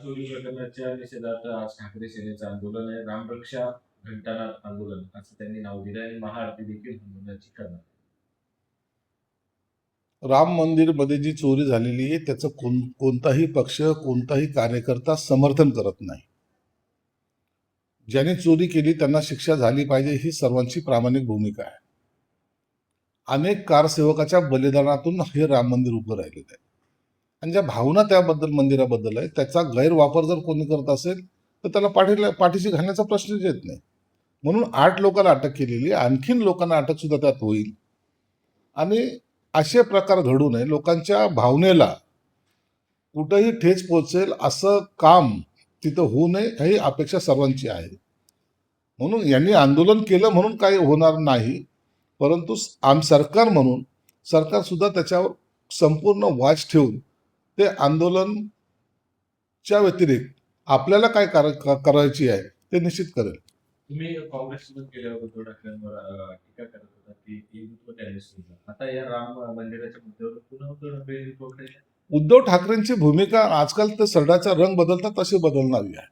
चोरी प्रकरणाच्या निषेधार्थ आज ठाकरे सेनेचं आंदोलन आहे. रामरक्षा घंटानाद आंदोलन असं त्यांनी नाव दिलं आणि महाआरती देखील आंदोलनाची करणार. राम मंदिर मध्ये जी चोरी झालेली आहे त्याचं कोणताही पक्ष कोणताही कार्यकर्ता समर्थन करत नाही. ज्यांनी चोरी केली त्यांना शिक्षा झाली पाहिजे ही सर्वांची प्रामाणिक भूमिका आहे. अनेक कारसेवकाच्या बलिदानातून हे राम मंदिर उभं राहिलेलं आहे आणि ज्या भावना त्याबद्दल मंदिराबद्दल आहे त्याचा गैरवापर जर कोणी करत असेल तर त्याला पाठीशी घालण्याचा प्रश्नच येत नाही. म्हणून 8 लोकांना अटक केलेली, आणखीन लोकांना अटक सुद्धा त्यात होईल आणि असे प्रकार घडू नये, लोकांच्या भावनेला कुठेही ठेच पोहोचेल असं काम तिथं होऊ नये ही अपेक्षा सर्वांची आहे. म्हणून यांनी आंदोलन केलं म्हणून काही होणार नाही, परंतु सरकार म्हणून सरकार सुद्धा त्याच्यावर संपूर्ण वॉच ठेवून ते आंदोलनच्या व्यतिरिक्त आपल्याला काय करायची आहे ते निश्चित करेल. तुम्ही काँग्रेससोबत गेल्यावर उद्धव ठाकरेंवर टीका करत होता की हिंदुत्व त्यांनी सोडलं. आता या राम मंदिराच्या मुद्द्यावर पुन्हा उद्धव ठाकरे हिंदुत्वाकडे. उद्धव ठाकरेंची भूमिका आजकाल तर सरडाचा रंग बदलतात तशी बदलणारी आहे.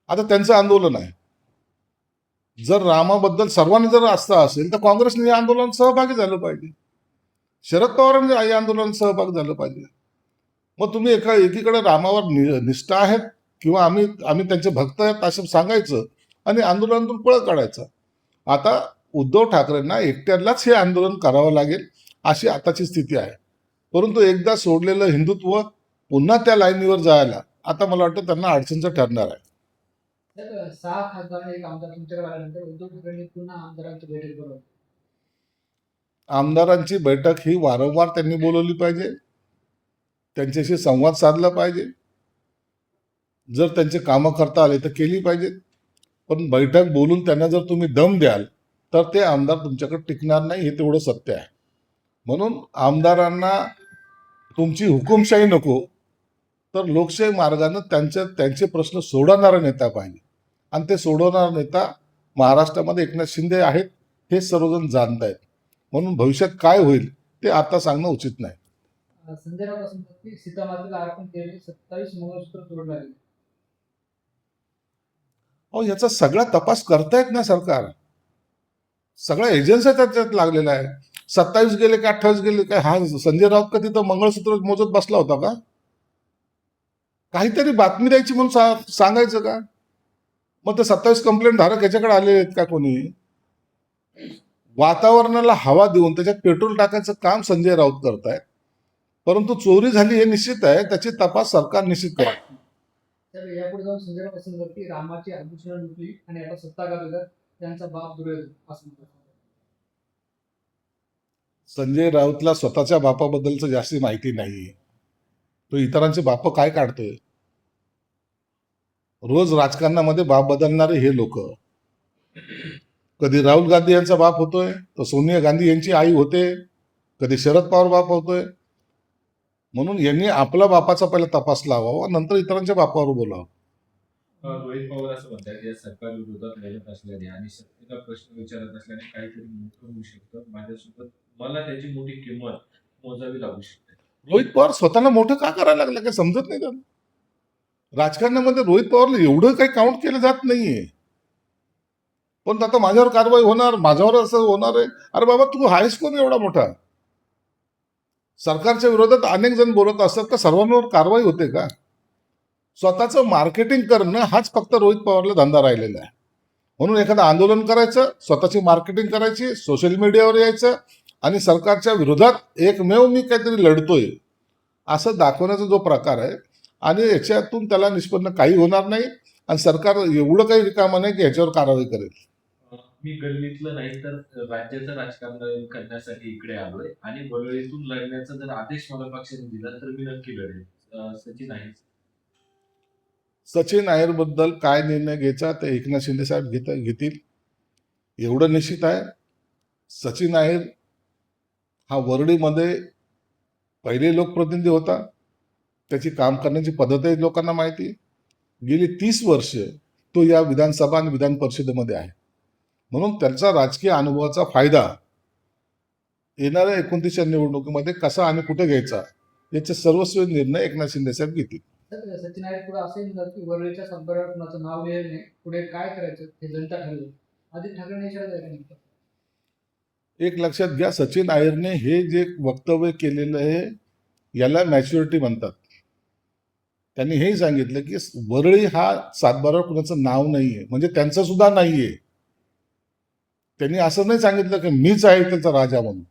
आता त्यांचं आंदोलन आहे. जर रामाबद्दल सर्वांनी जर आस्था असेल तर काँग्रेसने या आंदोलनात सहभागी झालं पाहिजे, शरद पवारांनी या आंदोलनात सहभागी झालं पाहिजे. मग तुम्ही एकीकडे रामावर निष्ठा आहेत किंवा आम्ही त्यांचे भक्त आहेत असं सांगायचं आणि आंदोलनातून पळ काढायचं. आता उद्धव ठाकरेंना एकट्यालाच हे आंदोलन करावं लागेल अशी आताची स्थिती आहे. परंतु एकदा सोडलेलं हिंदुत्व पुन्हा त्या लाईनीवर जायला आता मला वाटतं त्यांना अडचणचं ठरणार आहे. 6 खासदार एक आमदार तुमच्याकडे आल्यानंतर उद्धव ठाकरेंनी पुन्हा आमदारांची बैठक बोलावली. आमदारांची बैठक ही वारंवार त्यांनी बोलवली पाहिजे, त्यांच्याशी संवाद साधला पाहिजे. जर त्यांचे कामं करता आले तर केली पाहिजेत, पण बैठक बोलून त्यांना जर तुम्ही दम द्याल तर ते आमदार तुमच्याकडे टिकणार नाही, हे तेवढं सत्य आहे. म्हणून आमदारांना तुमची हुकुमशाही नको तर लोकशाही मार्गाने त्यांचे प्रश्न सोडवणारा नेता पाहिजे आणि ते सोडवणारा नेता महाराष्ट्रामध्ये एकनाथ शिंदे आहेत हे सर्वजण जाणत आहेत. म्हणून भविष्यात काय होईल ते आता सांगणं उचित नाही. संजय राऊत असं म्हणतात की सीतामातेला अर्पण केलेले 27 मंगळसूत्र तोडले. याचा सगळा तपास करतायत ना सरकार, सगळ्या एजन्सी त्याच्यात लागलेला आहे. 27 गेले का 28 गेले काय, हा संजय राऊत का तिथं मंगळसूत्र मोजत बसला होता का? काहीतरी बातमी द्यायची म्हणून सांगायचं का? मग ते 27 कंप्लेंट धारक याच्याकडे आले आहेत का? कोणी वातावरणाला हवा देऊन त्याच्यात पेट्रोल टाकायचं काम संजय राऊत करतायत. परंतु चोरी झाली हे निश्चित आहे, त्याची तपास सरकार निश्चित करेल. तर यापुढे जाऊन संजय राऊत असं म्हणतात की रामाची आभूषणं लुटली आणि आता सत्ता गाजवतात त्यांचा बाप दुर्योधन असं म्हणतात. संजय राऊतला स्वतःच्या बापाबद्दलच जास्ती माहिती नाही. तो इतरांचे बाप काय काढतोय? रोज राजकारणामध्ये बाप बदलणारे हे लोक. कधी राहुल गांधी यांचा बाप होतोय तर सोनिया गांधी यांची आई होते, कधी शरद पवार बाप होतोय. म्हणून यांनी आपला बापाचा पहिला तपास लावावा, नंतर इतरांच्या बापावर बोलावं. रोहित पवार असं म्हणतात या सरकार विरोधात लढत असल्याने आणि सत्तेचा प्रश्न विचारत असल्याने काहीतरी मोठं होऊ शकतं. माझ्यासोबत मला त्याची मोठी किंमत मोजावी लागू शकते. रोहित पवार स्वतःला मोठं का करायला लागलं काय समजत नाही त्यांना. राजकारणामध्ये रोहित पवारला एवढं काही काउंट केलं जात नाहीये. पण आता माझ्यावर कारवाई होणार, माझ्यावर असं होणार आहे. अरे बाबा, तू आहेस कोण एवढा मोठा? सरकारच्या विरोधात अनेक जण बोलत असतात का सर्वांवर कारवाई होते का? स्वतःचं मार्केटिंग करणं हाच फक्त रोहित पवारला धंदा राहिलेला आहे. म्हणून एखादं आंदोलन करायचं, स्वतःची मार्केटिंग करायची, सोशल मीडियावर यायचं आणि सरकारच्या विरोधात एकमेव मी काहीतरी लढतोय असं दाखवण्याचा जो प्रकार आहे आणि याच्यातून त्याला निष्पन्न काही होणार नाही आणि सरकार एवढं काही रिकामं नाही की ह्याच्यावर कारवाई करेल. मी गल्लीतलं नाही तर राज्याचं राजकारण करण्यासाठी इकडे आलोय आणि वरळीतून लढण्याचा जर आदेश मला पक्षाने दिला तर मी नक्की लढेल. सचिन आहे. सचिन नायर बद्दल काय निर्णय घ्यायचा ते एकनाथ शिंदे साहेब घेतील एवढं निश्चित आहे. सचिन नायर हा वरळीमध्ये पहिले लोकप्रतिनिधी होता, त्याची काम करण्याची पद्धतही लोकांना माहिती. गेली 30 वर्ष तो या विधानसभा आणि विधान परिषदेमध्ये आहे. म्हणून त्यांचा राजकीय अनुभवाचा फायदा येणाऱ्या 29च्या निवडणुकीमध्ये कसा आणि कुठे घ्यायचा याचे सर्वस्वी निर्णय एकनाथ शिंदे साहेब घेतील. तर सचिन नाईक पुढे असंही म्हणतात की वरळीच्या सातबाऱ्यावर कुणाचं नाव लिहिलं नाही, पुढे काय करायचं हे जनता ठरवेल. आदित्य ठाकरेंनी इशारा दिला नेमका. एक लक्षात घ्या, सचिन अय्यरने हे जे वक्तव्य केलेलं आहे याला मॅच्युरिटी म्हणतात. त्यांनी हेही सांगितलं की वरळी हा सातबारावर कुणाचं नाव नाहीये, म्हणजे त्यांचं सुद्धा नाहीये. त्यांनी असं नाही सांगितलं की मीच आहे त्याचा राजा म्हणून.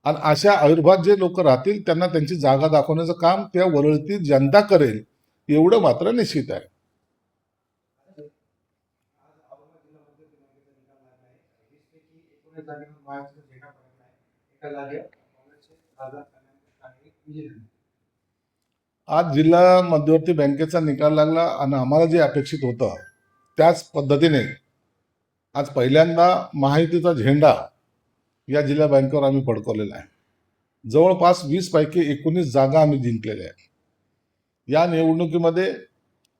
आणि अशा आयुर्भात जे लोक राहतील त्यांना त्यांची जागा दाखवण्याचं काम त्या वरळीतील जनता करेल, एवढं मात्र निश्चित आहे. आज जिल्हा मध्यवर्ती बँकेचा निकाल लागला आणि आम्हाला जे अपेक्षित होतं त्याच पद्धतीने आज पहिल्यांदा महायुतीचा झेंडा या जिल्हा बँकेवर आम्ही फडकवलेला आहे. जवळपास 20 पैकी 19 जागा आम्ही जिंकलेल्या आहेत. या निवडणुकीमध्ये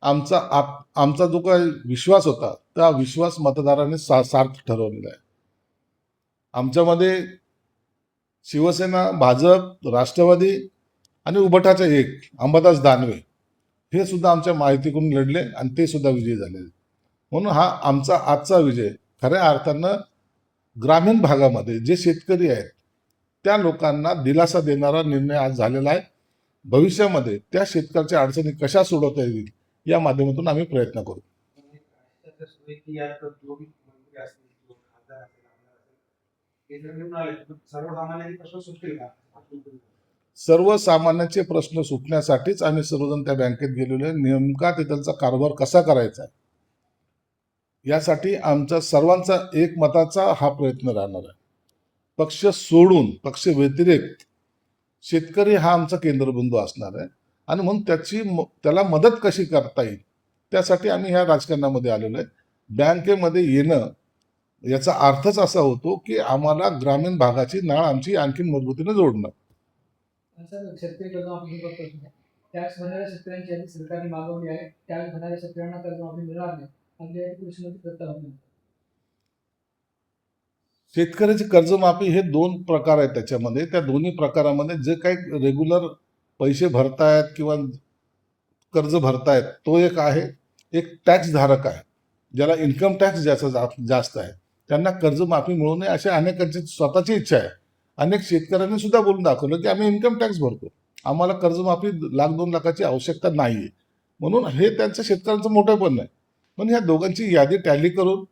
आमचा जो काही विश्वास होता त्या विश्वास मतदारांनी सार्थ ठरवलेला आहे. आमच्यामध्ये शिवसेना, भाजप, राष्ट्रवादी आणि उबटाचे एक अंबादास दानवे हे सुद्धा आमच्या माहितीकडून लढले आणि ते सुद्धा विजयी झाले. म्हणून हा आमचा आजचा विजय खऱ्या अर्थानं ग्रामीण भागामध्ये जे शेतकरी आहेत त्या लोकांना दिलासा देणारा निर्णय आज झालेला आहे. भविष्यामध्ये त्या शेतकऱ्याच्या अडचणी कशा सोडवता येईल या माध्यमातून आम्ही प्रयत्न करू. सर्वसामान्यांचे प्रश्न सुटण्यासाठीच आम्ही सर्वजण त्या बँकेत गेलेलो आहे. नेमका तिथलचा कारभार कसा करायचा आहे यासाठी आमचा सर्वांचा एकमताचा हा प्रयत्न राहणार आहे. पक्ष सोडून, पक्ष व्यतिरिक्त शेतकरी हा आमचा केंद्रबिंदू असणार आहे आणि म्हणून त्याला मदत कशी करता येईल त्यासाठी आम्ही ह्या राजकारणामध्ये आलेलो आहे. बँकेमध्ये येणं याचा अर्थच असा होतो की आम्हाला ग्रामीण भागाची नाळ आमची आणखी मजबूतीने जोडणं. सर, शेतकरी कर्जमाफी करतो टॅक्स भरणाऱ्या शेतकऱ्यांची यादी सरकारने मागवली आहे. टॅक्स भरणाऱ्या शेतकऱ्यांना कर्जमाफी मिळणार नाही. आपल्या कृषीमंत्री दत्ता होते. शेतकऱ्याची कर्जमाफी हे 2 प्रकार आहेत त्याच्यामध्ये. त्या दोन्ही प्रकारामध्ये जे काही रेग्युलर पैसे भरतायत किंवा कर्ज भरतायत तो एक आहे. एक टॅक्स धारक आहे ज्याला इन्कम टॅक्स जास्त आहे, त्यांना कर्जमाफी मिळू नये अशी अनेकांची स्वतःची इच्छा आहे. अनेक शेतकऱ्यांनी सुद्धा बोलून दाखवलं की आम्ही इन्कम टॅक्स भरतो, आम्हाला कर्जमाफी 1,00,000-2 लाखाची आवश्यकता नाहीये. म्हणून हे त्यांचं शेतकऱ्यांचं मोठेपण आहे. पण ह्या दोघांची यादी टॅली करून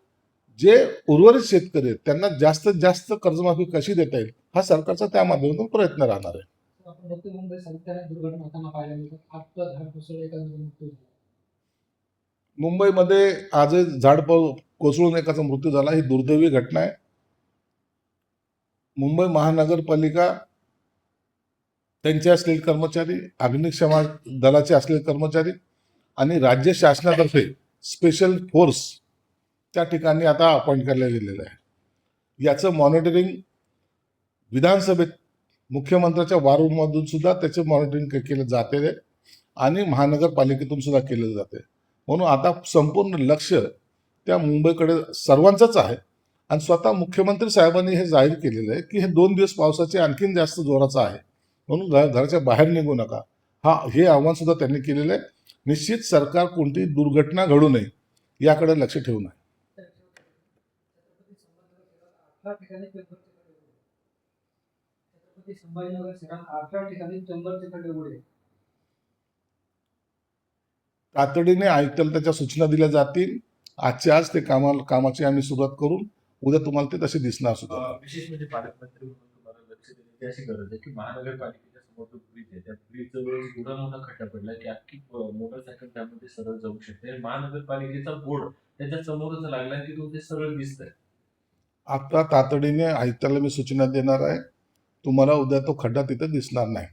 जे उर्वरित शेतकरी आहेत त्यांना जास्तीत जास्त कर्जमाफी कशी देता येईल हा सरकारचा त्या माध्यमातून प्रयत्न राहणार आहे. आपण बघतो मुंबई सातत्याने दुर्घटना होताना पाहायला मिळतात. आपलं झाड कोसळलं, एका मृत्यू झाला. मुंबईमध्ये आजही झाड कोसळून एकाचा मृत्यू झाला, ही दुर्दैवी घटना आहे. मुंबई महानगरपालिका, त्यांचे असलेले कर्मचारी, अग्निशमन दलाचे असलेले कर्मचारी आणि राज्य शासनातर्फे स्पेशल फोर्स त्या ठिकाणी आता अपॉइंट केलं गेलेलं आहे. याचं मॉनिटरिंग विधानसभेत मुख्यमंत्र्याच्या वारूमधून सुद्धा त्याचं मॉनिटरिंग केलं जाते आणि महानगरपालिकेतून सुद्धा केलं जाते. म्हणून आता संपूर्ण लक्ष त्या मुंबईकडे सर्वांचंच आहे आणि स्वतः मुख्यमंत्री साहेबांनी हे जाहीर केलेलं आहे की हे 2 दिवस पावसाचे आणखीन जास्त जोराचं आहे, म्हणून घराच्या बाहेर निघू नका. हे आव्हान सुद्धा त्यांनी केलेलं आहे. निश्चित सरकार कोणतीही दुर्घटना घडू नये याकडे लक्ष ठेवून आहे. छत्रपती संभाजीनगर शहरात 18 ठिकाणी चंबरचे खड्डे उघडले. तातडीने आयुक्ताला त्याच्या सूचना दिल्या जातील. आजच्या आज ते कामाची आम्ही सुरुवात करून उद्या तुम्हाला ते तसे दिसणार सुद्धा. विशेष म्हणजे पालकमंत्री म्हणून तुम्हाला लक्ष देण्याची अशी गरज आहे की महानगरपालिकेच्या समोर जो ब्रिज आहे त्या ब्रिज जवळ एवढा मोठा खड्डा पडला की अख्खी मोटरसायकल त्यामध्ये सरळ जाऊ शकते. महानगरपालिकेचा बोर्ड त्याच्या समोरच लागला की तो ते सरळ दिसतंय. आता तातडीने आयुक्ताला मी सूचना देणार आहे, तुम्हाला उद्या तो खड्डा तिथे दिसणार नाही.